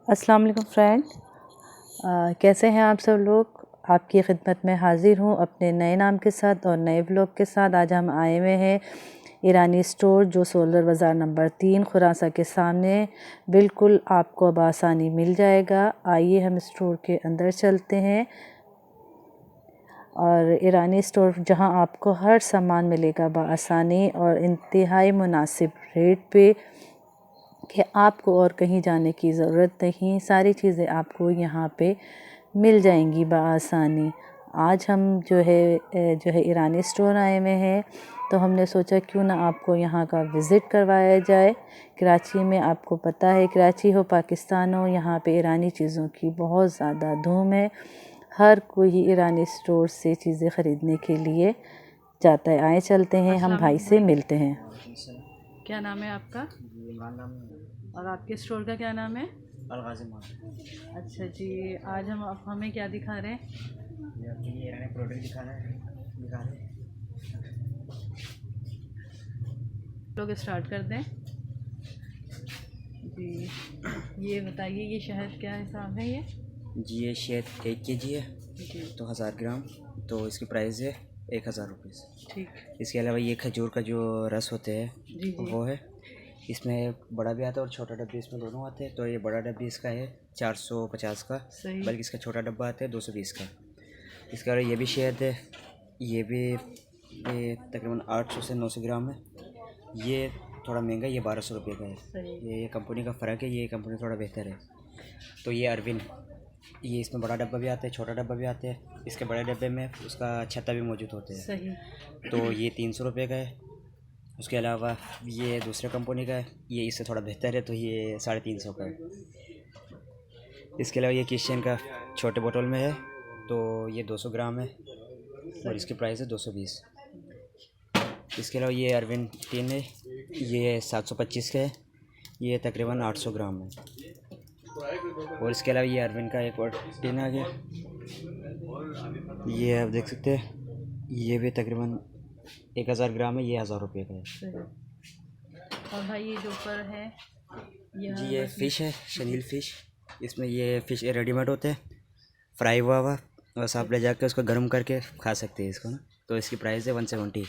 अस्सलाम वालेकुम फ्रेंड, कैसे हैं आप सब लोग। आपकी खिदमत में हाज़िर हूँ अपने नए नाम के साथ और नए ब्लॉग के साथ। आज हम आए हुए हैं ईरानी स्टोर जो सोलर बाज़ार नंबर 3 खुरासा के सामने। बिल्कुल आपको बआसानी मिल जाएगा। आइए हम स्टोर के अंदर चलते हैं। और ईरानी स्टोर जहां आपको हर सामान मिलेगा बआसानी और इंतहाई मुनासिब रेट पे, कि आपको और कहीं जाने की ज़रूरत नहीं। सारी चीज़ें आपको यहाँ पे मिल जाएंगी बआसानी। आज हम जो है ईरानी स्टोर आए हुए हैं, तो हमने सोचा क्यों ना आपको यहाँ का विज़िट करवाया जाए। कराची में आपको पता है, कराची हो पाकिस्तान हो, यहाँ पे ईरानी चीज़ों की बहुत ज़्यादा धूम है। हर कोई ईरानी स्टोर से चीज़ें ख़रीदने के लिए जाता है। आए चलते हैं, हम भाई से मिलते हैं। क्या नाम है आपका? इमरान नाम है। और आपके स्टोर का क्या नाम है? अलगाज़ी मार्केट। अच्छा जी, आज आप हमें क्या दिखा रहे हैं? ये आपके लिए ईरानी प्रोडक्ट दिखा रहे हैं। लोग स्टार्ट कर दें जी। ये बताइए, ये शहद क्या हिसाब है ये? जी ये शहद 1 kg है जी तो 1000 ग्राम, तो इसकी प्राइस है 1000 रुपीज़। ठीक। इसके अलावा ये खजूर का जो रस होते हैं जी जी। वो है। इसमें बड़ा भी आता है और छोटा डब्बी, इसमें दोनों आते हैं। तो ये बड़ा डब्बी इसका है 450 का, सही। बल्कि इसका छोटा डब्बा आता है 220 का। इसके अलावा ये भी शहद है, ये भी ये तकरीबन 800 से 900 ग्राम है। ये थोड़ा महंगा, ये 1200 रुपये का है। सही। ये कंपनी का फ़र्क है, ये कंपनी थोड़ा बेहतर है। तो ये अरविंद, ये इसमें बड़ा डब्बा भी आता है, छोटा डब्बा भी आता है। इसके बड़े डब्बे में उसका छत्ता भी मौजूद होते हैं। सही। तो ये 300 रुपये का है। उसके अलावा ये दूसरे कंपनी का है, ये इससे थोड़ा बेहतर है, तो ये 350 का है। इसके अलावा ये किचन का छोटे बोतल में है, तो ये 200 ग्राम है और इसकी प्राइस है 220। इसके अलावा ये अरविंद टिन है, ये 725 का है, ये तकरीबन 800 ग्राम है। और इसके अलावा ये अरविंद का एक और टिन आ गया, ये आप देख सकते हैं, ये भी तकरीबन 1000 ग्राम है, ये 1000 रुपये का है। सही। और भाई ये जो ऊपर है जी ये फ़िश है, शनील फ़िश। इसमें ये फ़िश रेडीमेड होते हैं, फ्राई हुआ, बस आप ले जाके उसको गर्म करके खा सकते हैं इसको ना। तो इसकी प्राइस है 170।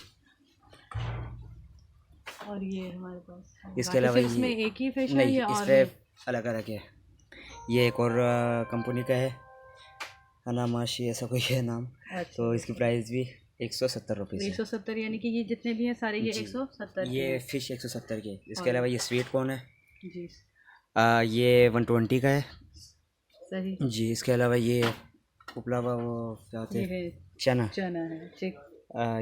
और ये हमारे पास इसके अलावा इसमें ये एक ही फिश है नहीं, या इस और पे है? अलग अलग है। ये एक और कंपनी का है, अनामाशी ऐसा कोई है नाम। अच्छा। तो इसकी प्राइस भी 170 रुपीज़ है। 170, यानी कि ये जितने भी हैं सारे ये जी 170 के ये हैं। फ़िश 170 के। इसके और अलावा ये स्वीट कॉर्न है, जी ये 120 का है। सही। जी इसके अलावा ये उपला हुआ वो क्या होते ये हैं, है चना, चना है, ठीक।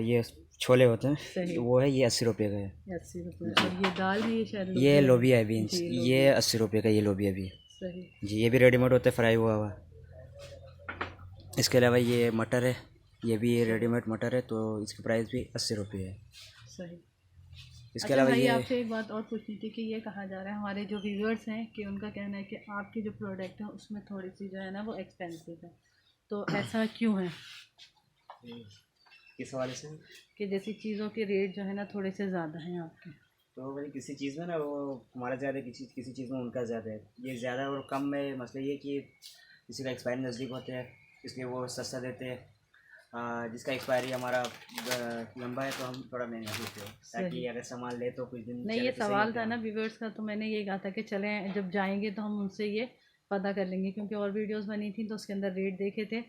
ये छोले होते हैं, सही। वो है, ये 80 रुपये का है। 80 रुपये। और ये दाल है, ये शायद ये लोबिया है। लोबिया है, बीन्स, जी ये लोबिया। 80 रुपये का, ये लोबिया भी। सही। जी ये भी रेडीमेड होता है, फ्राई हुआ हुआ। इसके अलावा ये मटर है, ये भी रेडीमेड मटर है, तो इसकी प्राइस भी 80 रुपये है। सही। इसके अच्छा अलावा भाई, ये आपसे एक बात और पूछनी थी कि ये कहा जा रहा है, हमारे जो व्यूअर्स हैं, कि उनका कहना है कि आपके जो प्रोडक्ट हैं उसमें थोड़ी सी जो है ना वो एक्सपेंसिव है, तो ऐसा क्यों है? किस हवाले से, कि जैसी चीज़ों के रेट जो है ना थोड़े से ज़्यादा हैं आपके। तो भाई किसी चीज़ में ना वो हमारा ज़्यादा है, किसी चीज़ में उनका ज़्यादा है। ये ज़्यादा और कम में मसला ये कि किसी का एक्सपायरी नज़दीक होते हैं, इसलिए वो सस्ता देते हैं। जिसका एक्सपायरी हमारा लंबा है तो हम थोड़ा महंगा देते हैं, ताकि अगर सामान ले तो कुछ दिन नहीं, चले ये तो सही सवाल होता था है। ना व्यूअर्स का, तो मैंने ये कहा था कि चलें जब जाएंगे तो हम उनसे ये पता कर लेंगे, क्योंकि और वीडियोस बनी थी तो उसके अंदर रेट देखे थे,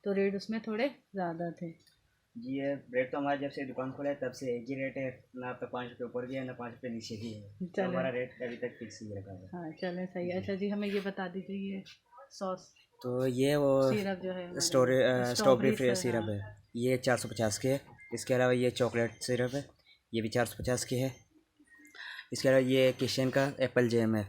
तो रेट उसमें थोड़े ज़्यादा थे। जी ये रेट तो हमारा जब से दुकान खोला है तब से एक ही रेट है, ना तो 5 रुपये ऊपर भी है, ना 5 रुपये नीचे भी है। तो चलें। हमारा रेट अभी तक फिक्स ही रखा है। हाँ चलें, सही है। अच्छा जी, हमें ये बता दीजिए, ये सॉस तो ये वो सिरप जो है स्ट्रॉबेरी स्ट्रॉबेरी से, सिरप हाँ। है, ये 450 के है। इसके अलावा ये चॉकलेट सिरप है, ये भी 450 के है। इसके अलावा ये किचन का एप्पल जैम है,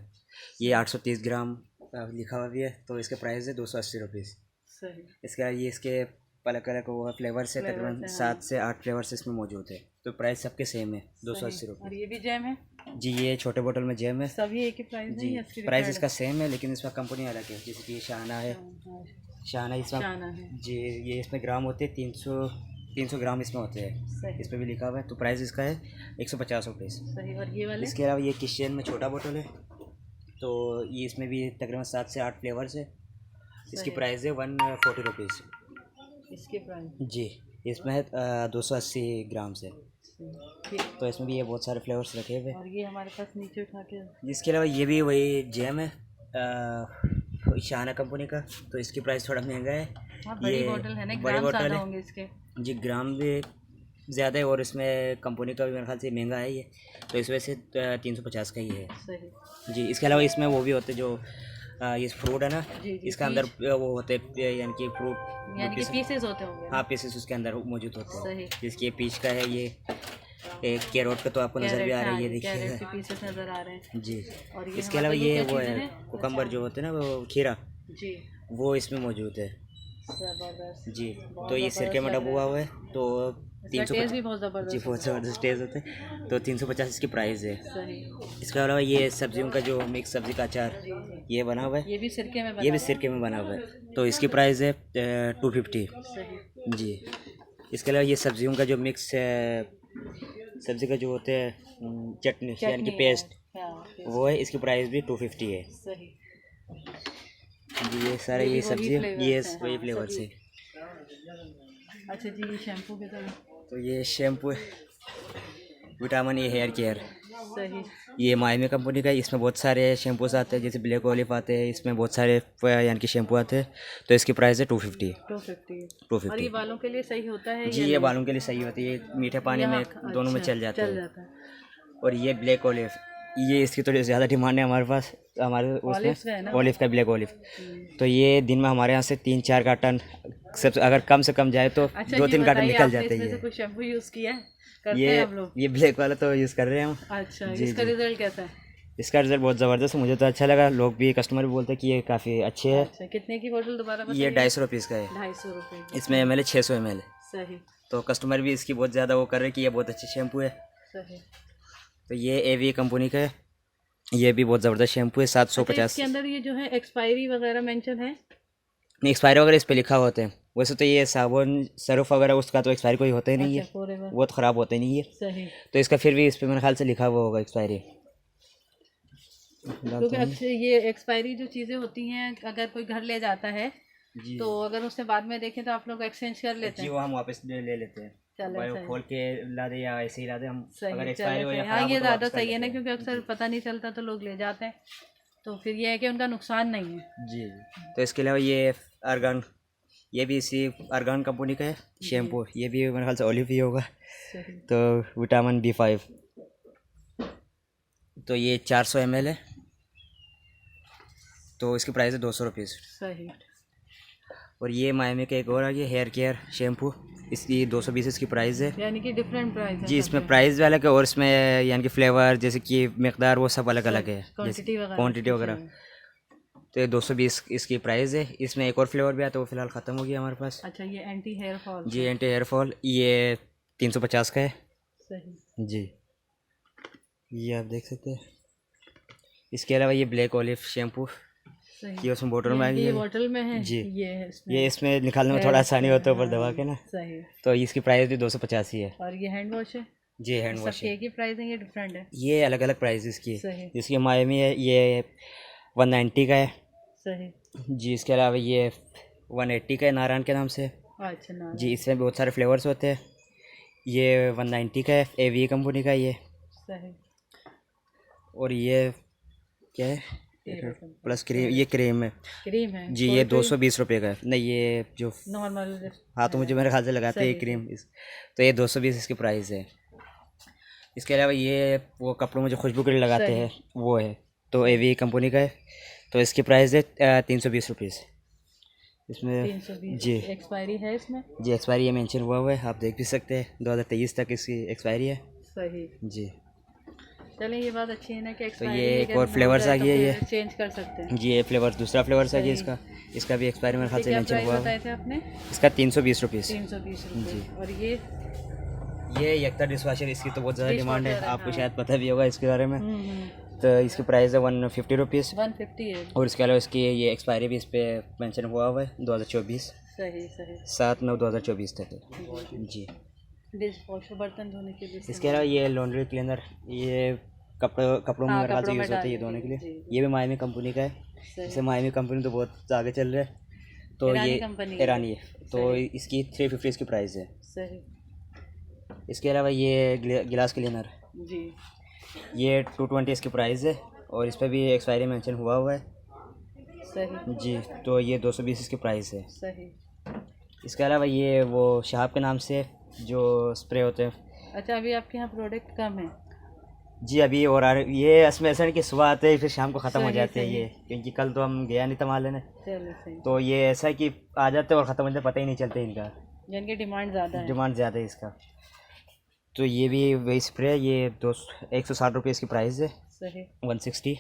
ये 830 ग्राम लिखा हुआ भी है, तो इसके प्राइस है 280 रुपीज़। सही। इसके अलावा ये इसके अलग अलग वो फ्लेवर्स है, फ्लेवर तकरीबन से, हाँ। 7 से 8 फ्लेवर्स इसमें मौजूद है, तो प्राइस सबके सेम है, सही। 280 और रुपये। ये भी जैम है? जी ये छोटे बोतल में जैम है। सभी एक ही प्राइस है जी या इसकी प्राइस डिफरेंट इसका सेम है, लेकिन इसमें कंपनी अलग है, जैसे कि शाना है, है? शाना इसमें शाना है। जी ये इसमें ग्राम होते हैं 300 ग्राम इसमें होते हैं, सही। इस पर भी लिखा हुआ है, तो प्राइस इसका है 150 रुपये। सही। और ये वाले? इसके अलावा ये किचन में छोटा बोतल है, तो ये इसमें भी तकरीबन 7 से 8 फ्लेवर्स है। इसकी प्राइस है 140 रुपीज़। इसके प्राइस जी, इसमें है 280 ग्राम से। ठीक। तो इसमें भी ये बहुत सारे फ्लेवर्स रखे हुए। और ये हमारे पास नीचे उठा के, इसके अलावा ये भी वही जैम है शाना कंपनी का। तो इसकी प्राइस थोड़ा महंगा है। हाँ, बड़ी बोतल है ना, बड़ी ग्राम बोतल ज़्यादा है होंगे इसके। जी, ग्राम भी ज़्यादा है और इसमें कंपनी का भी मेरे ख्याल से महंगा है ये। तो इस वजह से 350 का ही है। सही। जी, इसके अलावा इसमें वो भी होते जो ये फ्रूट है ना, जी, इसका अंदर वो होते यानी कि फ्रूट यानी कि पीसेस होते होंगे। हाँ, पीसेस उसके अंदर मौजूद होते हैं। सही। जिसकी ये पीच का है, ये एक कैरोट का तो आपको नज़र भी आ रहा है, ये कैरेट के देखिए पीसेस नज़र आ रहे हैं। जी। और ये इसके अलावा ये वो है अच्छा। कुकम्बर जो होते हैं ना, वो खीरा, जी, वो इसमें मौजूद है ज़बरदस्त जी। बहुत तो ये सिरके में ज़बरदस्त डबा हुआ है। तो इसका टेस्ट भी बहुत जी, ज़बरदस्त बहुत ज़बरदस्त टेस्ट होते हैं। तो 350 इसकी प्राइस है। सही। इसके अलावा ये सब्जियों का जो मिक्स सब्जी का अचार ये बना हुआ है, ये भी सिरके में बना ये भी सिरके में बना हुआ है। तो इसकी प्राइस है 250 सही। जी। इसके अलावा ये सब्जियों का जो मिक्स सब्जी का जो होते हैं चटनी यानी कि पेस्ट, वो है। इसकी प्राइस भी 250 है। सही। जी, ये सारे ये सब्जी ये वही फ्लेवर्स है। अच्छा जी, ये शैम्पू के तरह, तो ये shampoo vitamin A hair care, सही। ये मायमे कंपनी का है। इसमें बहुत सारे शैम्पूस आते हैं, जैसे ब्लैक ऑलिव आते हैं, इसमें बहुत सारे यानी कि शैम्पू आते हैं। तो इसकी प्राइस है 250। 250। और ये बालों के लिए सही होता है? जी, ये बालों के लिए सही होती है। ये मीठे पानी में दोनों में चल जाता है। और ये ब्लैक ऑलिव, ये इसकी थोड़ी ज़्यादा डिमांड है हमारे पास, हमारे उसमें ऑलिव का, ब्लैक ऑलिव। तो ये दिन में हमारे यहाँ से 3-4 कार्टन, सब अगर कम से कम जाए तो 2-3 कार्टन निकल जाते हैं। कोई शैम्पू यूज़ किया है? करते ये हैं आप लोग? ये ब्लैक वाला तो यूज़ कर रहे हैं हम। अच्छा, इसका रिजल्ट कैसा है? इसका रिजल्ट बहुत ज़बरदस्त है, मुझे तो अच्छा लगा। लोग भी, कस्टमर भी बोलते हैं कि ये काफ़ी अच्छे है। अच्छा, कितने की बोतल दोबारा बताइए? ये 250 रुपीज़ का है। 250 रुपये। इसमें ml है 600 ml। सही। तो कस्टमर भी इसकी बहुत ज़्यादा वो कर रहे हैं कि ये बहुत अच्छी शैम्पू है। सही। तो ये एवी कंपनी का है, ये भी बहुत ज़बरदस्त शैम्पू है। 750। इसके अंदर ये जो है एक्सपायरी वगैरह मेंशन है? नहीं, एक्सपायरी वगैरह इस पे लिखा होता है। वैसे तो ये साबुन सर्फ वगैरह उसका तो एक्सपायरी कोई होता ही नहीं है, वो तो ख़राब होता ही नहीं है। सही। तो इसका फिर भी इस पे मेरे ख्याल से लिखा हुआ होगा एक्सपायरी। क्योंकि अच्छा, ये एक्सपायरी जो चीज़ें होती हैं, अगर कोई घर ले जाता है जी, तो अगर उसने बाद में देखें तो आप लोग एक्सचेंज कर लेते जी, हैं? वो हम वापस ले लेते हैं। चलो, वो खोल के ला दे या ऐसे ही ला दे हम। सही। अगर एक्सपायरी हो या हाँ, खराब ये हो तो ज़्यादा वापस कर सही है ना, लेते हैं। क्योंकि अक्सर पता नहीं चलता तो लोग ले जाते हैं, तो फिर ये है कि उनका नुकसान नहीं है। जी। तो इसके अलावा ये अर्गन, ये भी इसी अर्गन कंपनी का है शैम्पू। ये भी मेरे ख्याल से ऑलिव ही होगा। सही। तो विटामिन B5, तो ये 400 ml है। तो इसकी प्राइस है 200 रुपीज़। सही। और ये मायमे का एक और आ गया हेयर केयर शैम्पू, इसकी 220 इसकी प्राइस है। यानी कि डिफरेंट प्राइस है जी, सब इसमें में। प्राइस भी अलग है और इसमें यानी कि फ्लेवर जैसे कि मकदार वो सब अलग अलग है, क्वान्टिटी वगैरह। तो ये 220 इसकी प्राइस है। इसमें एक और फ्लेवर भी आता है, वो फिलहाल ख़त्म हो गया हमारे पास। अच्छा, ये एंटी हेयर फॉल? जी, एंटी हेयर फॉल, ये 350 का है। सही। जी, ये आप देख सकते हैं। इसके अलावा ये ब्लैक ऑलिव शैम्पू, ये उसमें बोतल में आ गई ये है। बोतल में है? जी, ये है इसमें। ये इसमें निकालने में थोड़ा आसानी होता है ऊपर दबा के ना। सही। तो इसकी प्राइस भी 285 है। और ये हैंड वॉश है? जी, हैंड वॉश है। सबकी प्राइस है, ये डिफरेंट है? ये अलग अलग प्राइस इसकी। सही। जिसकी मायमी है ये 190 का है। सही। जी, इसके अलावा ये 180 का है नारायण के नाम से। अच्छा ना। जी, इसमें बहुत सारे फ्लेवर्स होते हैं। ये 190 का है, एवी कंपनी का ये। सही। और ये क्या है, प्लस क्रीम, ये क्रीम है। क्रीम है जी, ये 220 रुपये का है। नहीं, ये जो नॉर्मल, हाँ, तो मुझे मेरे ख्याल से लगाते हैं क्रीम तो ये 220 इसकी प्राइस है। इसके अलावा ये वो कपड़ों में जो खुशबू के लिए लगाते हैं वो है, तो एवी कंपनी का है। तो इसकी प्राइस है 320 रुपीज़। इसमें 320 जी एक्सपायरी है इसमें? जी, एक्सपायरी ये मेंशन हुआ है, आप देख भी सकते हैं। 2023 तक इसकी एक्सपायरी है। सही। जी, चलें, ये बात अच्छी है ना कि तो ये एक और फ्लेवर्स आ गया, ये चेंज कर सकते हैं। जी, ये फ्लेवर दूसरा फ्लेवर्स आ गया इसका। इसका भी एक्सपायरी मेरे ख्याल से मेंशन हुआ बताए थे आपने? इसका 320 रुपीज़। 320 जी। और ये यक्ता डिश वॉशर, इसकी तो बहुत ज़्यादा डिमांड है, आपको शायद पता भी होगा इसके बारे में। हम्म। तो इसकी प्राइस है 150 रुपीज़। 150 है। और इसके अलावा इसकी ये एक्सपायरी भी इस पर मेंशन हुआ हुआ है 2024। सही। सही। 7/9/2024 तक है। जी, डिश वॉशर बर्तन धोने के लिए। इसके अलावा ये लॉन्ड्री क्लीनर, ये कपड़ों में हाँ, मेरे ख्याल से कपड़ों में यूज़ होता है ये डालने धोने के के लिए, लिए। जी, ये भी मायमी कंपनी का है। सही। जैसे मायमी कंपनी तो बहुत आगे चल रहा है, तो ईरानी ये कंपनी है। ईरानी है, तो सही। इसकी 350 इसकी प्राइस है। सही। इसके अलावा ये गिलास क्लीनर, जी। ये 220 इसकी प्राइस है, और इस पर भी एक्सपायरी मेंशन हुआ है। सही। जी, तो ये 220 इसकी प्राइस है। सही। इसके अलावा ये वो शहाब के नाम से जो स्प्रे होते हैं। अच्छा, अभी आपके यहाँ प्रोडक्ट कम है? जी, अभी और आ रहे ये इसमें ऐसा नहीं कि सुबह आते हैं फिर शाम को ख़त्म हो सही, जाते हैं सही। ये, क्योंकि कल तो हम गया नहीं था माल लेने, चलो सही। तो ये ऐसा है कि आ जाते हैं और ख़त्म हो जाते, पता ही नहीं चलता इनका, यानी कि डिमांड ज़्यादा है। डिमांड ज़्यादा है इसका। तो ये भी वही स्प्रे, ये 160 रुपये इसकी प्राइस है। सही। 160।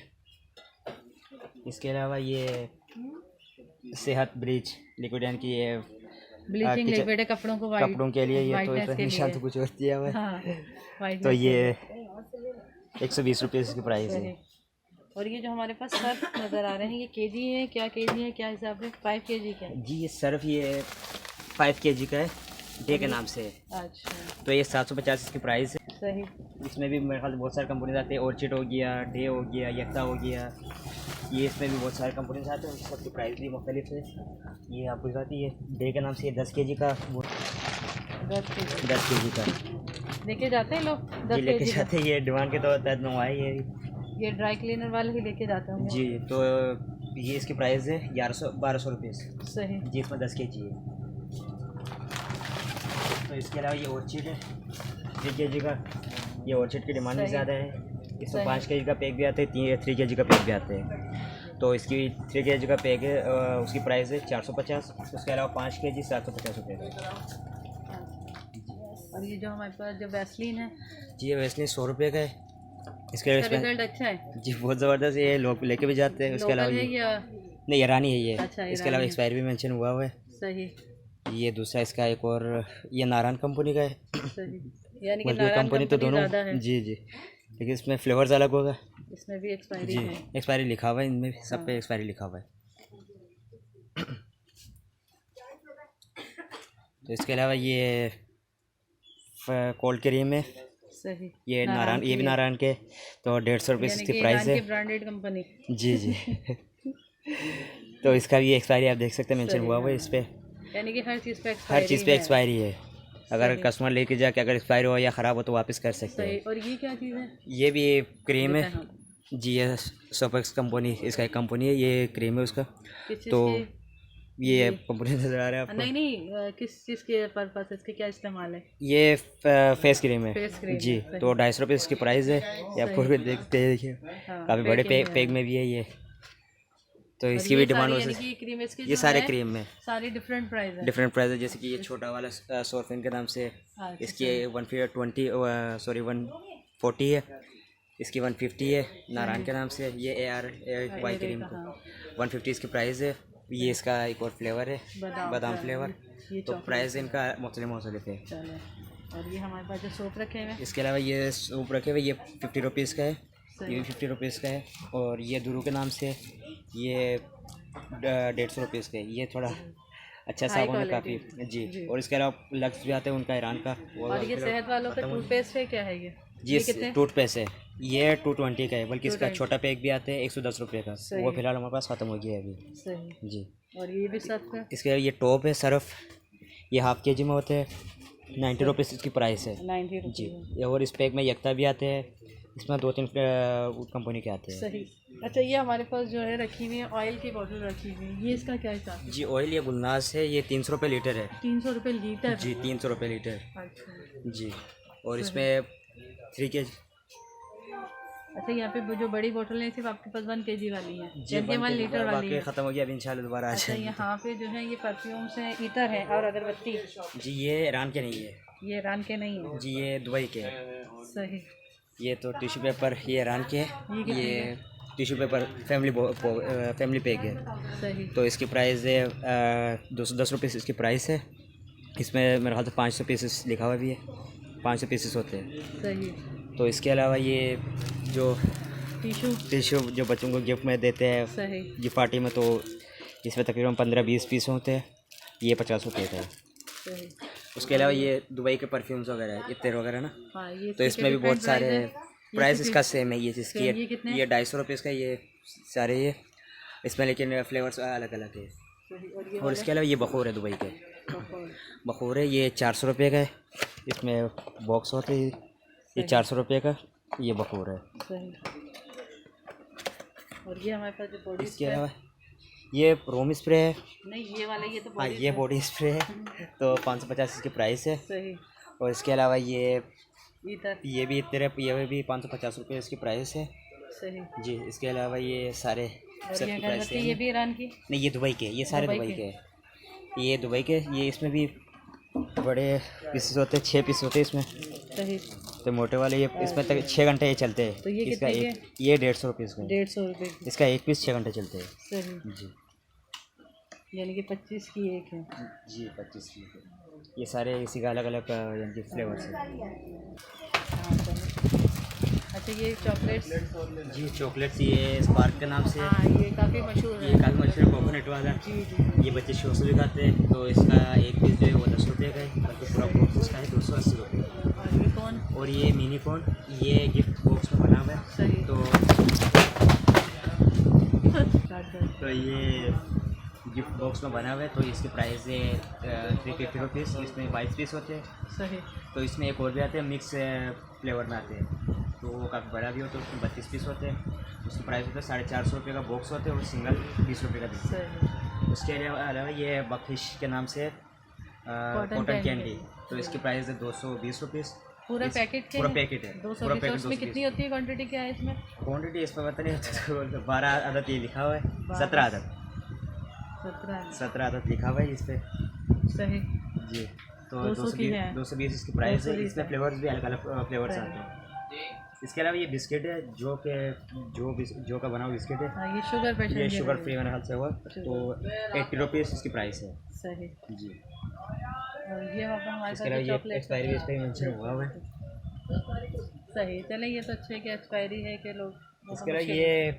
इसके अलावा ये सेहत ब्लीच लिक्विड, यानी कि ये ब्लीचिंग किचन- लिक्विड है कपड़ों को कपड़ों के लिए, ये तो whiteness इसमें के निशान लिए। तो कुछ और दिया हुआ है। हाँ, whiteness तो के ये लिए। 120 रुपये इसकी प्राइस सही। है। और ये जो हमारे पास सर्फ नज़र आ रहे हैं, ये केजी है, क्या केजी है, क्या हिसाब है? 5 केजी क्या है? जी, ये सर्फ ये 5 kg का है, डे के नाम से है। अच्छा। तो ये 750 इसकी प्राइस है। सही। इसमें भी मेरे ख्याल से बहुत सारे कंपनीज आते हैं, ऑर्चिड हो गया, डे हो गया, यक्ता हो गया, ये इसमें भी बहुत सारे कंपनीज आते हैं, सबकी प्राइस भी मुख्तलिफ है। ये आपको दिखाती है डे के नाम से, ये 10 kg का, 10 केजी 10 kg का लेके जाते हैं लोग? ये 10 लेके केजी जाते हैं, ये डिमांड के तहत मंगवाए ये। ये ड्राई क्लीनर वाले ही लेके जाते होंगे? जी, तो ये इसकी प्राइस है 1200 रुपये। सही। जी, इसमें 10 kg है। तो इसके अलावा ये ऑर्चिड है 3 kg का, ये ऑर्चिड की डिमांड भी सही। ज़्यादा है। इसमें सही। 5 kg का पैक भी आता है, 3 kg का पैक भी आते हैं। तो इसकी 3 kg का पैक है, उसकी प्राइस है 450। उसके अलावा 5 kg 750 रुपये का। और ये जो हमारे पास जो वैसलीन है, जी, ये वैसे 100 रुपये का है। इसके इसका अलावा रिजल्ट अच्छा है? जी बहुत ज़बरदस्त, ये लोग लेके भी जाते हैं। उसके अलावा लोकल है ये या? नहीं, ईरानी है ये। अच्छा, इसके ईरानी अलावा है। एक्सपायरी भी मेंशन हुआ है। सही। ये दूसरा इसका एक और, ये नारायण कंपनी का है। सही। यानी कि मजबूत नारायण कंपनी तो दोनों, ज़्यादा है। जी जी, लेकिन इसमें फ्लेवर्स अलग होगा। इसमें भी एक्सपायरी जी, है। एक्सपायरी लिखा हुआ है, इनमें सब हाँ। पे एक्सपायरी लिखा हुआ है। तो इसके अलावा ये कोल्ड क्रीम है, सही। ये नारायण, ये भी की है। नारायण के, तो 150 रुपये यानी इसकी कि प्राइस ईरान है। की ब्रांडेड कंपनी। जी जी। तो इसका भी एक्सपायरी आप देख सकते हैं, मेंशन सही, हुआ हुआ है हाँ। इस पर। यानी कि हर चीज़ पे हर एक्सपायरी चीज़ पे एक्सपायरी है। अगर सही। कस्टमर लेके जाके अगर एक्सपायरी हो या ख़राब हो तो वापस कर सकते सही। हैं। और ये क्या चीज़ है? ये भी क्रीम है। बताएं हम। जी, ये सोपेक्स कंपनी, इसका एक कंपनी है, ये क्रीम है उसका। किस चीज़ तो की? ये जी। कंपनी नज़र आ रहा है आपको? नहीं नहीं, किस चीज़ के पर्पस है, इसके क्या इस्तेमाल है? ये फेस क्रीम है। फेस क्रीम जी, है, तो 250 रुपये इसकी प्राइस है। ये आपको भी देखते देखिए, हाँ, काफ़ी बड़े पैकिंग पैक में में भी है ये। तो और इसकी ये भी डिमांड सारी हो यानी सकती कि क्रीम इसके ये जो सारे है, क्रीम में सारी डिफरेंट प्राइस है। डिफरेंट प्राइस है। जैसे कि ये छोटा वाला 100 रुपये के नाम से, अच्छा, इसकी 140 है, इसकी 150 है नारायण के नाम से। ये AR वाई क्रीम को 150 इसकी प्राइस है। ये इसका एक और फ्लेवर है, बादाम फ्लेवर। ये तो प्राइस इनका मुख्तलिफ है। चलो। और ये हमारे पास जो सोप रखे हुए हैं, इसके अलावा ये सूप रखे हुए, ये 50 रुपीज़ का है, ये भी 50 रुपीज़ का है। और ये दुरू के नाम से, ये 150 रुपीज़ का है। ये थोड़ा अच्छा साबुन है काफ़ी। जी, और इसके अलावा लक्स भी आते हैं उनका, ईरान का। और ये सेहत वालों का टूथपेस्ट है, क्या है ये? जी, टूथपेस्ट है, ये 220 का है, बल्कि इसका छोटा पैक भी आता है 110 रुपये का। वो फिलहाल हमारे पास ख़त्म हो गया है अभी। सही। जी। और ये भी सर्फ का? इसके अलावा ये टॉप है सर्फ, ये हाफ kg में होते हैं, 90 रुपीज़ इसकी प्राइस है। 90 जी, रुपये। और इस पैक में यक्ता भी आते हैं, इसमें 2-3 कंपनी के आते हैं। सही। अच्छा, ये हमारे पास जो है रखी हुई है, ऑयल की बोतल रखी हुई है, ये इसका क्या हिसाब है? जी, ऑयल ये गुलनाज है, ये 300 रुपये लीटर है। 300 रुपये लीटर? जी, 300 रुपये लीटर। अच्छा। जी, और इसमें 3 kg। अच्छा, यहाँ पे वो जो बड़ी बोतल है सिर्फ आपके पास 1 केजी वाली है, जी, जबकि 1 लीटर वाली बाकी है? ख़त्म हो गया, अभी इंशाल्लाह दोबारा आ अच्छा, जाएगी। यहाँ पे जो है ये परफ्यूम्स हैं, इतर है और अगरबत्ती। जी, ये ईरान के नहीं है, ये ईरान के नहीं है? जी ये दुबई के है। सही। ये तो टिश्यू पेपर, ये ईरान के है। ये कितने ये टिश्यू पेपर फैमिली पैक है। सही। तो इसकी प्राइस है 210 रुपये इसकी प्राइस है। इसमें मेरे ख्याल से 500 पीसेस लिखा हुआ भी है, 500 पीसेस होते हैं। सही। तो इसके अलावा ये जो टिश्यू जो बच्चों को गिफ्ट में देते हैं सही। गिफ्ट पार्टी में, तो इसमें तकरीबन 15-20 पीस होते हैं, ये 50 रुपये का है। सही। उसके अलावा ये दुबई के परफ्यूम्स वगैरह है, इत्तर वगैरह ना, हाँ, ये तो इसमें भी बहुत सारे प्राइस इसका सेम है ये जिसकी सेम, ये कितने? ये 250 रुपये इसका ये सारे ये इसमें, लेकिन फ्लेवर्स अलग अलग है। सही। और इसके अलावा ये बखूर है दुबई के, बखूर बखूर है ये 400 रुपये का है, इसमें बॉक्स होते हैं, ये 400 रुपये का ये बखूर है। सही। और ये हमारे पास जो बॉडी इसके अलावा ये रूम स्प्रे है, नहीं ये वाला, ये तो हाँ बॉडी ये बॉडी स्प्रे है तो 550 इसकी प्राइस है। सही। और इसके अलावा ये इधर ये भी इतने ये भी 550 रुपये इसकी प्राइस है सही। जी। इसके अलावा ये सारे और सब ये की प्राइस अगरबत्ती, है। ये भी ईरान की? नहीं ये दुबई के, ये सारे दुबई दुबई के। के, ये दुबई के। ये इसमें भी बड़े पीसेस होते हैं, 6 पीस होते हैं इसमें, सही। तो मोटे वाले ये इसमें तक 6 घंटे ये चलते हैं। तो ये इसका कितने एक ये 150 रुपये इसका, 150 रुपये की। इसका एक पीस 6 घंटे चलते हैं सही। जी। यानी कि 25 की एक है। जी 25 की, ये सारे इसी का अलग अलग यानी कि फ्लेवर्स है। हाँ चलो। अच्छा ये चॉकलेट्स? जी चॉकलेट्स ये स्पार्क के नाम से है। हाँ ये काफ़ी मशहूर है। ये काफ़ी मशहूर कोकोनट वाला, जी जी। ये बच्चे शौक से भी खाते हैं। तो इसका एक पीस जो है वो 10 रुपये का है, बाकी पूरा बॉक्स इसका है 280 रुपये। और ये कौन? और ये मिनी फोन, ये गिफ्ट बॉक्स में बना हुआ है। सही। तो ये गिफ्ट बॉक्स में बना हुआ है, तो इसकी प्राइस है 350 रुपीज़। इसमें 22 पीस होते हैं। सही। तो इसमें एक और भी आते हैं, मिक्स फ्लेवर में आते हैं, तो वो काफ़ी बड़ा भी होता है, उसमें 32 पीस होते हैं। उसकी प्राइस होता है 450 रुपये का बॉक्स होते हैं, और सिंगल 20 रुपये का देते हैं। सही। उसके अलावा ये बखिश के नाम से कॉटन कैंडी, तो इसकी प्राइस है 220 रुपीज़। पूरा पैकेट के? पूरा पैकेट है, 200 पूरा की। तो पैकेट उसमें 220। कितनी होती है क्वांटिटी, क्या है इसमें? क्वान्टिटी इस पर पता नहीं 12 अदद ये लिखा हुआ है, 17 अदद 17 अदद लिखा हुआ है इस पर। सही। जी तो 220 220 इसकी प्राइस है। 220 इसमें फ्लेवर्स भी अलग अलग फ्लेवर्स आते हैं। इसके अलावा ये बिस्किट है जो का बना हुआ बिस्किट है। हाँ ये शुगर पेशेंट, ये शुगर फ्री मेरे ख्याल से हुआ, तो 80 रुपीज़ इसकी प्राइस है। सही। जी। और ये हमारे इसके पास अलावा ये चॉकलेट एक्सपायरी भी इस पर मेंशन हुआ हुआ है। सही। चले ये तो अच्छे कि एक्सपायरी है कि लोग। इसके अलावा ये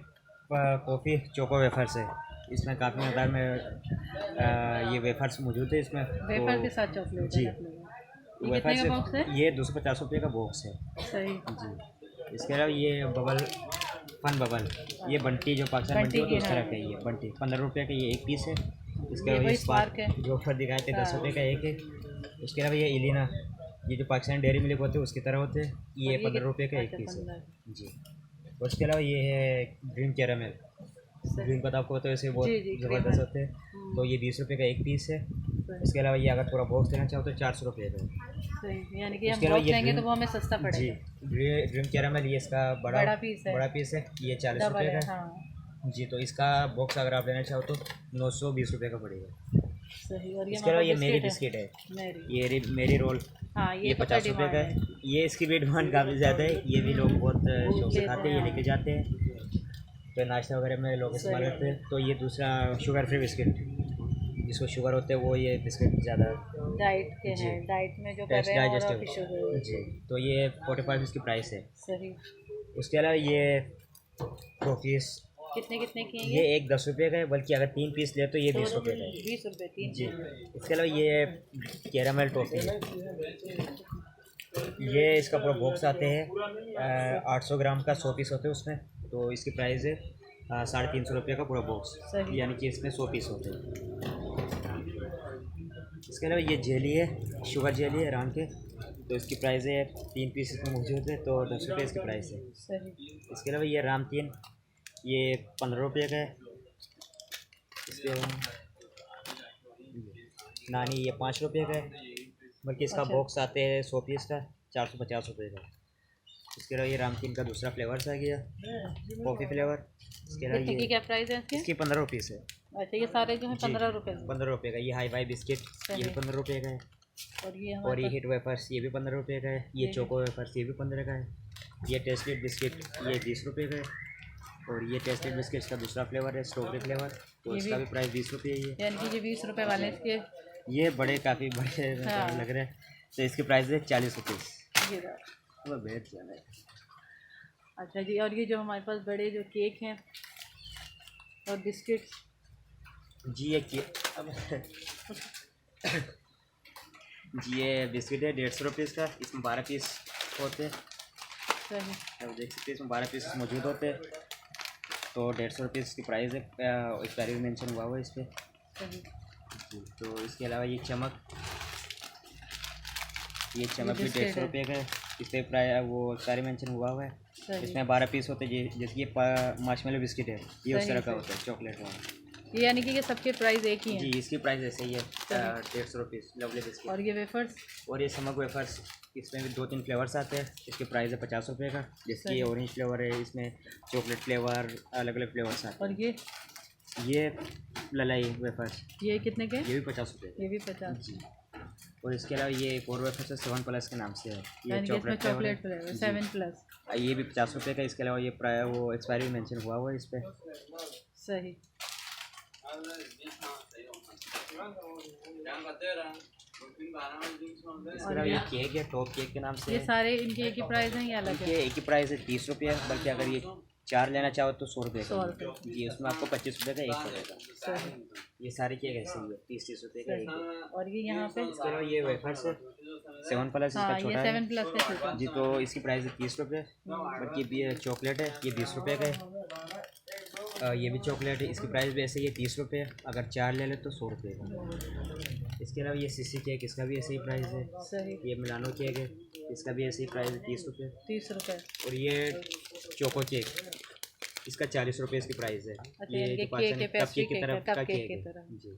कॉफ़ी चोको वेफर्स है, इसमें काफ़ी मकदार में ये वेफर्स मौजूद है इसमें। वेफर के साथ चॉकलेट जी है। ये कितने का बॉक्स है? ये 250 रुपये का बॉक्स है। सही। जी। इसके अलावा ये फन बबल, ये बंटी जो पाकिस्तान बंटी होती है उस तरह का ये बंटी 15 रुपये का ये एक पीस है। इसके अलावा ये स्पार्क है जो ऊपर दिखाए थे 10 रुपये का एक है। उसके अलावा ये इलीना, ये जो पाकिस्तान डेयरी मिल्क होते हैं उसकी तरह होते हैं, ये 15 रुपये का एक पीस है जी। और उसके अलावा ये है ड्रीम कैरामेल, ड्रीम का तो आपको होता है वैसे बहुत ज़बरदस्त होते हैं, तो ये 20 रुपये का एक पीस है। इसके अलावा ये अगर पूरा बॉक्स लेना चाहो तो 400 रुपये का है। यानी कि हम बॉक्स लेंगे तो वो हमें सस्ता पड़ेगा। जी ड्रीम कैरामेल ये इसका बड़ा पीस है, ये 40 रुपये का है। हाँ। जी तो इसका बॉक्स अगर आप लेना चाहो तो 920 रुपये का पड़ेगा। सही। और इसके अलावा ये मेरी बिस्किट है, ये मेरी रोल, हाँ ये 50 रुपये का है। ये इसकी भी डिमांड काफ़ी ज़्यादा है, ये भी लोग बहुत शौक से खाते हैं, ये लेके जाते हैं तो नाश्ता वगैरह में लोग इस्तेमाल करते हैं। तो ये दूसरा शुगर फ्री बिस्किट, जिसको शुगर होते हैं वो ये बिस्किट ज़्यादा डाइट के हैं, डाइट में जो कर रहे हैं और अभी शुगर जी। तो ये 45 इसकी प्राइस है। सही। उसके अलावा ये टॉफीस कितने की हैं ये एक 10 रुपये का है, बल्कि अगर 3 पीस ले तो ये 20 रुपये का है। 20 रुपये 3 जी। इसके अलावा ये कैरामेल टॉफ़ी है, ये इसका पूरा बॉक्स आते हैं 800 ग्राम का 100 पीस होते हैं उसमें, तो इसकी प्राइस है 350 रुपये का पूरा बॉक्स, यानी कि इसमें 100 पीस होते हैं। इसके अलावा ये जेली है, शुगर जेली है राम के, तो इसकी प्राइस है 3 पीस इसमें मौजूद है, तो 10 रुपये इसकी प्राइस है। इसके अलावा ये राम 3, ये 15 रुपये का है। इसके नानी ये 5 रुपये का है, बल्कि इसका बॉक्स आते हैं 100 पीस का 450 रुपये का। इसके अलावा ये रामकीन का दूसरा फ्लेवर आ गया, कॉफ़ी फ्लेवर। इसके अलावा ये क्या प्राइस है इसकी 15 रुपीस है। अच्छा ये सारे जो है 15 रुपये 15 रुपये का। ये हाई फाई बिस्किट ये भी 15 रुपये का है। और ये हिट वेफर्स ये भी 15 रुपये का है। ये चोको वेफर्स ये भी 15 का है। ये टेस्टेड बिस्किट ये 20 रुपये का है। और ये टेस्टेड बिस्किट का दूसरा फ्लेवर है स्ट्रॉबेरी फ्लेवर, तो इसका भी प्राइस 20 रुपये है। यानी कि ये 20 रुपये वाले इसके ये बड़े काफ़ी बड़े लग रहे हैं, तो इसकी प्राइस है 40 रुपये। वो बेहद ज़्यादा है। अच्छा जी। और ये जो हमारे पास बड़े जो केक हैं और बिस्किट्स, जी ये जी ये बिस्किट है 150 रुपये का, इसमें 12 पीस होते हैं। सही। अब देख सकते हैं इसमें 12 पीस मौजूद होते हैं, तो 150 रुपये इसकी प्राइस है। एक्सपायरी भी मेंशन हुआ हुआ है इस पर सही। जी। तो इसके अलावा ये चमक भी बिस्किट 150 है। रुपये का है। इस पर प्राइस वो एक्सपायरी मेंशन हुआ हुआ है। सही। इसमें 12 पीस होते हैं, जैसे ये मार्शमेलो बिस्किट है, ये उस सही, तरह का सही। होता है, चॉकलेट वाला। ये यानी कि ये सबके प्राइस एक ही जी, हैं। इसकी प्राइस ऐसे ही है 150 रुपये लवली बिस्किट। और ये वेफर्स? और ये समक वेफर्स, इसमें भी 2-3 फ्लेवर्स आते हैं। इसकी प्राइस है 50 रुपये का। जैसे सही। ये ऑरेंज फ्लेवर है, इसमें चॉकलेट फ्लेवर, अलग अलग फ्लेवर्स आते और हैं। ये ललाई वेफर्स, ये कितने के? ये भी 50 रुपये ये भी 50। जी। और इसके अलावा ये एक और वेफर्स है 7 प्लस के नाम से है, ये यानी कि इसमें चॉकलेट फ्लेवर फ्लेवर है। 7 प्लस। ये भी 50 रुपये का। इसके अलावा ये वो एक्सपायरी भी मेंशन हुआ हुआ है इस पर। सही। इसके अलावा ये केक है, टॉप केक के नाम से ये है। सारे इनके एक ही प्राइस हैं या अलग ये है? एक ही प्राइस है 30 रुपये, बल्कि अगर ये 4 लेना चाहो तो 100 रुपये 100 का। रुपये। ये उसमें आपको 25 रुपये का एक पड़ेगा। सही। ये सारे केक ऐसे ही है, 30-30 रुपये का एक है। और ये यहाँ पे? इसके अलावा ये वेफर्स है 7 प्लस, इसका हाँ, ये छोटा 7 है प्लस का छोटा। जी। तो इसकी प्राइस है 30 रुपये। बल्कि ये चॉकलेट है, ये 20 रुपये का है। ये भी चॉकलेट है, इसकी प्राइस भी ऐसे ही है 30 रुपये, अगर 4 ले ले तो 100 रुपये का। इसके अलावा ये सीसी केक, इसका भी ऐसे ही प्राइस है। सही। ये मिलानो केक है, इसका भी ऐसे ही प्राइस है 30 रुपये। 30 रुपये। और ये चोको केक, इसका 40 रुपये इसकी प्राइस है। अच्छा, ये यानी कि पाकिस्तानी केक है, कप पेस्ट्री केक की केक तरह है, का कप केक केक की है तरह। जी।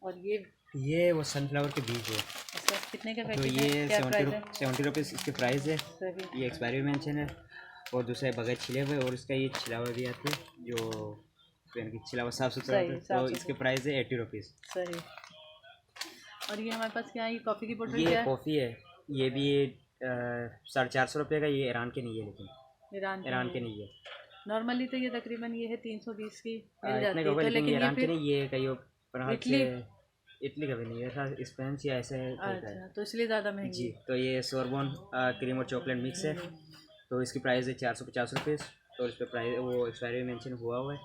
और ये वो सनफ्लावर के बीज है, अच्छा, कितने का तो पैकेट ये है? क्या प्राइस है? 70 रुपीज़ इसकी प्राइस है। सही। ये एक्सपायरी मेंशन है। और दूसरा बगैर छिले हुए, और इसका ये छिलावा भी आते हैं, जो यानी कि छिलावा साफ़ सुथरा सही, होता है। साफ तो सुथरा। इसके प्राइस है 80 रुपीज़। सही। और ये हमारे पास क्या है? ये कॉफ़ी की बोतल ये क्या है? कॉफ़ी है, ये भी 450 रुपये का। ये ईरान के नहीं है, लेकिन ईरान के नहीं है। नॉर्मली तो ये तकरीबन ये है 320 की मिल इतने जाती का है, होगा, तो लेकिन ये लेकिन ये ईरान के फिर नहीं, ये कहीं फ्रांस इटली? से, इटली का भी नहीं है, था स्पेन या ऐसे कहीं का है। अच्छा, तो इसलिए ज़्यादा महंगी जी। है। तो ये सोरबोन क्रीम और चॉकलेट मिक्स है, तो इसकी प्राइस है 450 रुपीज़। तो इस पर प्राइस वो एक्सपायरी मेंशन हुआ हुआ है।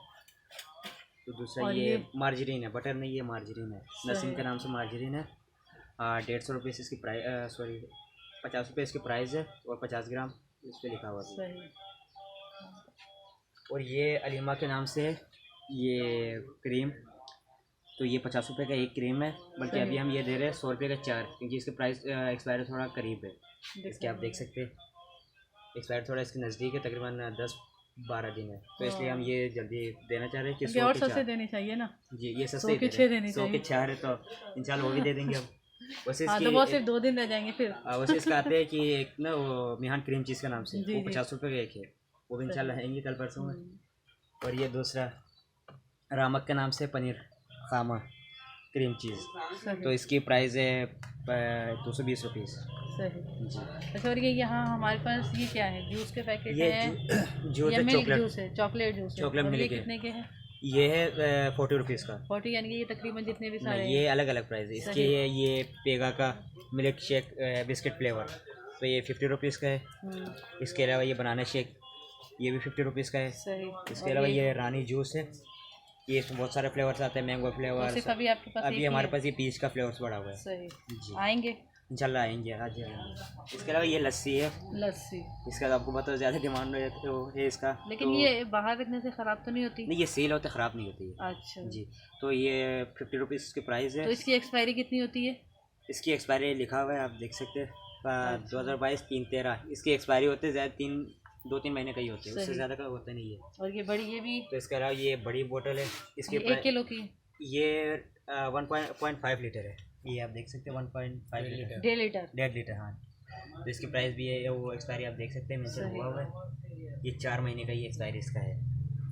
तो दूसरा और ये ये? मार्जरीन है, बटर नहीं, ये मार्जरीन है, नसीम के नाम से मार्जरीन है। 150 रुपीज़ इसकी प्राइस, सॉरी 50 रुपये इसकी प्राइस है, और 50 ग्राम इस पर लिखा हुआ है। सही। और ये अलीमा के नाम से है ये क्रीम, तो ये 50 रुपये का एक क्रीम है, बल्कि अभी हम ये दे रहे हैं 100 रुपये का 4, क्योंकि इसके प्राइस एक्सपायरी थोड़ा करीब है। इसके आप देख सकते हैं एक्सपायर थोड़ा इसके नज़दीक है, तकरीबन 10-12 दिन है, तो इसलिए हम ये जल्दी देना चाह रहे हैं कि क्योंकि 100 और के सस्ते 4। देनी चाहिए ना। जी, ये 100 सस्ते के 6 देनी 100 के चाहिए। 4 है, तो इंशाल्लाह वो भी दे देंगे अब। वैसे हाँ, इसकी तो वो सिर्फ 2 दिन रह जाएंगे फिर। वैसे इसका आते हैं कि एक ना वो मिहान क्रीम चीज़ का नाम से, जी, वो जी। 50 रुपये का एक है, वो भी इंशाल्लाह आएंगे कल परसों में। और ये दूसरा रामक के नाम से पनीर खामा क्रीम चीज़, सही। तो इसकी प्राइस है 220 रुपीज़ सही। जी। अच्छा, और ये यहाँ हमारे पास ये क्या है? जूस के पैकेट ये हैं जो या है मिल्क चॉकलेट, जूस है? चॉकलेट जूस है। चॉकलेट और ये मिल्क है। कितने के हैं? ये है 40 रुपीज़ का। 40, यानी कि ये तकरीबन जितने भी सारे नहीं, ये अलग अलग प्राइस है इसके। सही। ये पेगा का मिल्क शेक बिस्किट फ्लेवर, तो ये 50 रुपीज़ का है। इसके अलावा ये बनाना शेक, ये भी 50 रुपीज़ का है। सही। इसके अलावा ये रानी जूस है, ये इसमें बहुत सारे फ्लेवर्स आते हैं, मैंगो फ्लेवर। सिर्फ अभी आपके पास एक अभी ही हमारे है? पास ये पीच का फ्लेवर्स पड़ा हुआ है सही। जी। आएंगे इंशाल्लाह आएंगे आज ही आएंगे। इसके अलावा ये लस्सी है, लस्सी। इसका तो आपको पता ज़्यादा डिमांड है इसका, लेकिन तो ये बाहर रखने से ख़राब तो नहीं होती? नहीं, ये सेल होते ख़राब नहीं होती है अच्छा जी। तो ये 50 रुपीज़ की प्राइस है। तो इसकी एक्सपायरी कितनी होती है? इसकी एक्सपायरी लिखा हुआ है, आप देख सकते हैं अच्छा। 2022 3/13 इसकी एक्सपायरी होते हैं, ज़्यादा 2-3 महीने का ही होते हैं, उससे सही। ज़्यादा का होता नहीं है। और ये बड़ी, ये भी तो इसके अलावा ये बड़ी बोतल है, इसके ये 1 किलो की? ये 1.5 लीटर है, ये आप देख सकते हैं 1.5 लीटर, 1.5 लीटर। 1.5 लीटर हाँ। तो इसकी प्राइस भी है, वो एक्सपायरी आप देख सकते हैं मेंशन सही। हुआ हुआ है। ये 4 महीने का ही एक्सपायरी इसका है,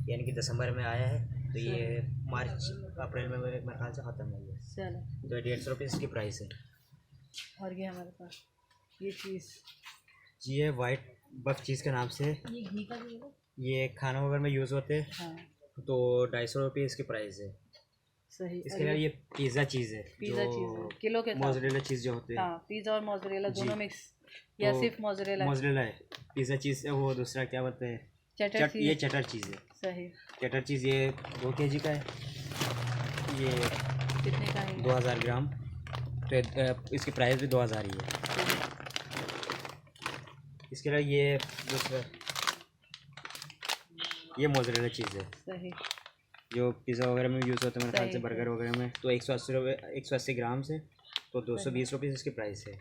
यानी कि दिसंबर में आया है, तो ये मार्च अप्रैल में मेरे ख्याल से ख़त्म हुई है। चलो। तो 150 रुपये इसकी प्राइस है। और ये हमारे पास ये चीज़, ये वाइट बफ चीज़ के नाम से है, ये घी का भी है? ये खाना वगैरह में यूज़ होते हैं, हाँ। तो 250 रुपये इसकी प्राइस है। सही। इसके अलावा ये पिज़्ज़ा चीज़ है, पिज़्ज़ा चीज़ है किलो के साथ? मोज़रेला चीज़ जो होते हैं। हाँ, पिज़्ज़ा और मोज़रेला जी। दोनों मिक्स या तो सिर्फ मोज़रेला? मोज़रेला है, पिज़्ज़ा चीज़ है, वो दूसरा क्या बोलते हैं, चटर चीज़? ये चटर चीज़ है। सही। चटर चीज़ ये 2 kg का है, ये कितने का है? 2000 ग्राम, तो इसकी प्राइस भी 2000 ही है। इसके अलावा ये दूसरा ये मोज़रेला चीज़ है सही। जो पिज़्ज़ा वगैरह में यूज़ होता है मेरे ख्याल से, सही, बर्गर वगैरह में। तो 180 रुपये, 180 ग्राम से तो 220 रुपये इसकी प्राइस है।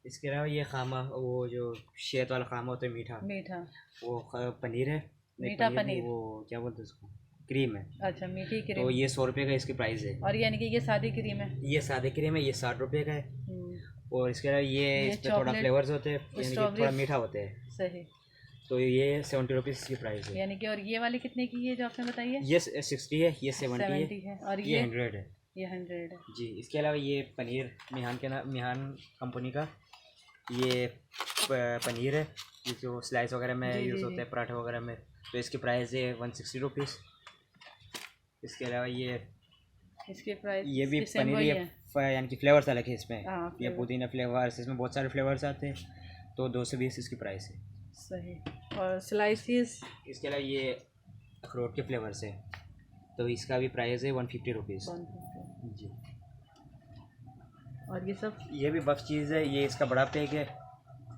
इसके अलावा ये खामा, वो जो शहद वाला खामा होता है मीठा, मीठा वो पनीर है। नहीं, मीठा नहीं, पनीर। वो क्या बोलते हैं उसको, क्रीम है। अच्छा, मीठी तो क्रीम। ये 100 रुपये का इसकी प्राइस है। और यानी कि ये सादी क्रीम है। ये सादे क्रीम है, ये 60 रुपये का है। और इसके अलावा ये इस पर थोड़ा चॉकलेट, फ्लेवर्स होते हैं, यानी कि स्ट्रॉबेरी। थोड़ा मीठा होता है। सही। तो ये 70 रुपीज़ की प्राइस है। यानी कि और ये वाली कितने की है जो आपने बताई है? ये 60 है, ये 70 70 है। और ये 100 है। ये 100 है। जी। इसके अलावा ये पनीर मिहान के नाम, मिहान कंपनी का ये पनीर है, ये जो स्लाइस वगैरह में जी, यूज़ जी, होता जी। है पराठे वगैरह में। तो इसकी प्राइस है 160 रुपीज़। इसके अलावा इसके प्राइस ये भी सेम पनीर, वही ये है। यानी कि फ्लेवर्स अलग है इसमें। हाँ, ये फ्लेवर। पुदीना फ्लेवर्स, इसमें बहुत सारे फ्लेवर्स आते हैं। तो 220 इसकी प्राइस है। सही। और स्लाइसिस? इसके अलावा ये अखरोट के फ्लेवर्स है, तो इसका भी प्राइस है 150 रुपीज़। 150। जी। और ये सब? ये भी बफ चीज़ है, ये इसका बड़ा पैक है।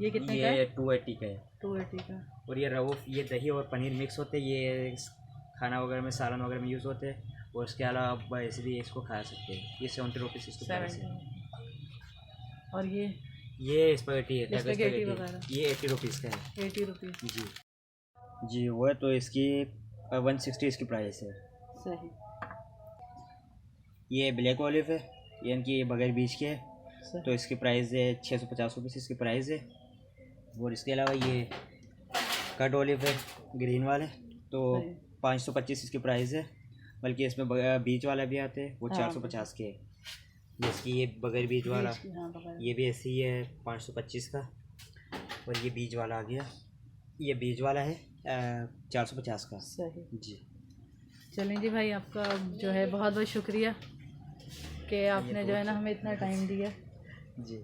ये कितने का ये है? 280 का है। 280 का। और ये रवूफ, ये दही और पनीर मिक्स होते हैं, ये खाना वगैरह में, सालन वगैरह में यूज़ होते हैं। और इसके अलावा आप ऐसे भी इसको खा सकते हैं। ये 70 रुपीज़ इसकी प्राइस है। 70। और ये स्पैगेटी है, टाइगर स्पैगेटी स्पैगेटी, वगैरह? ये 80 रुपीज़ का है। 80 रुपीज़। जी। जी वो है, तो इसकी 160 इसकी प्राइस है। सही। ये ब्लैक ऑलिव है, यानी कि ये बगैर बीज के है। सही। तो इसकी प्राइस है 650 रुपये इसकी प्राइस है। और इसके अलावा ये कट ऑलिव है, ग्रीन वाले, तो सही। 525 इसकी प्राइस है। बल्कि इसमें बीज वाला भी आते हैं, वो हाँ। 450 के है। जिसकी ये बगैर बीज वाला, हाँ, बगैर। ये भी ऐसे ही है 525 का। और ये बीज वाला आ गया, ये बीज वाला है 450 का। सही। जी। चलें जी भाई, आपका जो है बहुत बहुत शुक्रिया कि आपने जो है ना हमें इतना टाइम दिया। जी।